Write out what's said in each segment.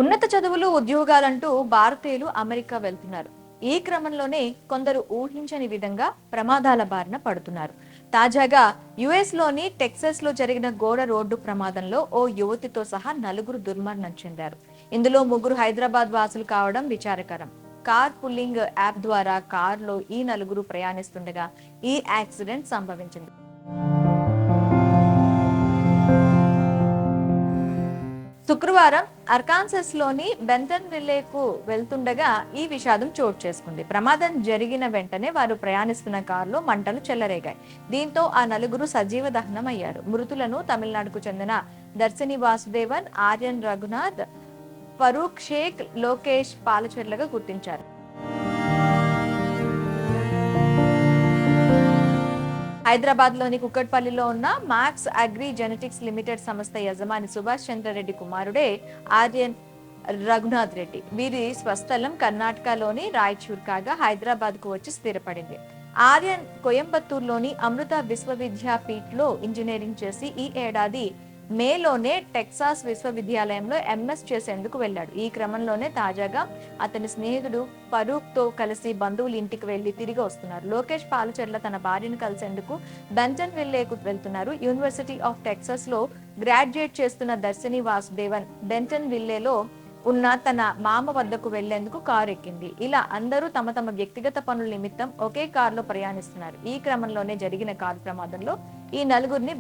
ఉన్నత చదువులు ఉద్యోగాలంటూ భారతీయులు అమెరికా వెళ్తున్నారు. ఈ క్రమంలోనే కొందరు ఊహించని విధంగా ప్రమాదాల బారిన పడుతున్నారు. తాజాగా యుఎస్ లోని టెక్సాస్ లో జరిగిన ఘోర రోడ్డు ప్రమాదంలో ఓ యువతితో సహా నలుగురు దుర్మరణం చెందారు. ఇందులో ముగ్గురు హైదరాబాద్ వాసులు కావడం విచారకరం. కార్ పుల్లింగ్ యాప్ ద్వారా కారులో ఈ నలుగురు ప్రయాణిస్తుండగా ఈ యాక్సిడెంట్ సంభవించింది. శుక్రవారం అర్కాన్సస్ లోని బెంటన్విల్లేకు వెళ్తుండగా ఈ విషాదం చోటు చేసుకుంది. ప్రమాదం జరిగిన వెంటనే వారు ప్రయాణిస్తున్న కారులో మంటలు చెలరేగాయి. దీంతో ఆ నలుగురు సజీవ దహనం అయ్యారు. మృతులను తమిళనాడుకు చెందిన దర్శిని వాసుదేవన్, ఆర్యన్ రఘునాథ్, ఫరూక్ షేక్, లోకేష్ పాలచెర్లగా గుర్తించారు. హైదరాబాద్ లోని కుక్కట్పల్లిలో ఉన్న మాక్స్ అగ్రి జెనెటిక్స్ లిమిటెడ్ సంస్థ యజమాని సుభాష్ చంద్రరెడ్డి కుమారుడే ఆర్యన్ రఘునాథ్ రెడ్డి. వీరి స్వస్థలం కర్ణాటకలోని రాయచూర్ కాగా హైదరాబాద్ కు వచ్చి స్థిరపడింది. ఆర్యన్ కోయంబత్తూరులోని అమృత విశ్వవిద్యాపీఠ్ లో ఇంజనీరింగ్ చేసి ఈ ఏడాది మేలోనే టెక్సాస్ విశ్వవిద్యాలయంలో ఎంఎస్ చేసేందుకు వెళ్లాడు. ఈ క్రమంలోనే తాజాగా అతని స్నేహితుడు ఫరూక్ తో కలిసి బంధువుల ఇంటికి వెళ్లి తిరిగి వస్తున్నారు. లోకేష్ పాలచెర్ల తన భార్యను కలిసేందుకు బెంటన్విల్లేకు వెళ్తున్నారు. యూనివర్సిటీ ఆఫ్ టెక్సాస్ లో గ్రాడ్యుయేట్ చేస్తున్న దర్శిని వాసుదేవన్ బెంటన్విల్లేలో ఉన్న తన మామ వద్దకు వెళ్లేందుకు కారు ఎక్కింది. ఇలా అందరూ తమ తమ వ్యక్తిగత పనుల నిమిత్తం ఒకే కారులో ప్రయాణిస్తున్నారు. ఈ క్రమంలోనే జరిగిన కారు ప్రమాదంలో ఈ నలుగురిని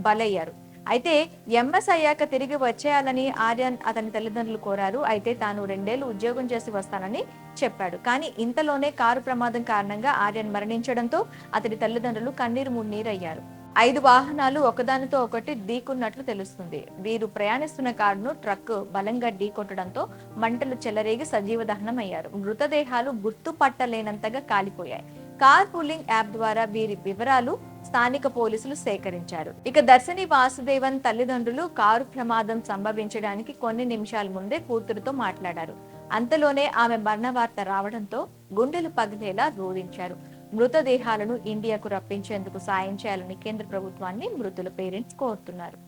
బలయ్యారు. అయితే ఎంఎస్ అయ్యాక తిరిగి వచ్చేయాలని ఆర్యన్ అతని తల్లిదండ్రులు కోరారు. అయితే తాను 2 ఏళ్లు ఉద్యోగం చేసి వస్తానని చెప్పాడు. కానీ ఇంతలోనే కారు ప్రమాదం కారణంగా ఆర్యన్ మరణించడంతో అతడి తల్లిదండ్రులు కన్నీరు మున్నీరయ్యారు. 5 వాహనాలు ఒకదానితో ఒకటి ఢీకున్నట్లు తెలుస్తుంది. వీరు ప్రయాణిస్తున్న కారును ట్రక్ బలంగా ఢీకొట్టడంతో మంటలు చెలరేగి సజీవ దహనం అయ్యారు. మృతదేహాలు గుర్తుపట్టలేనంతగా కాలిపోయాయి. కార్ పూలింగ్ యాప్ ద్వారా వీరి వివరాలు స్థానిక పోలీసులు సేకరించారు. ఇక దర్శిని వాసుదేవన్ తల్లిదండ్రులు కారు ప్రమాదం సంభవించడానికి కొన్ని నిమిషాల ముందే కూతురుతో మాట్లాడారు. అంతలోనే ఆమె మరణ వార్త రావడంతో గుండెలు పగిలేలా రోధించారు. మృతదేహాలను ఇండియాకు రప్పించేందుకు సాయం చేయాలని కేంద్ర ప్రభుత్వాన్ని మృతుల పేరెంట్స్ కోరుతున్నారు.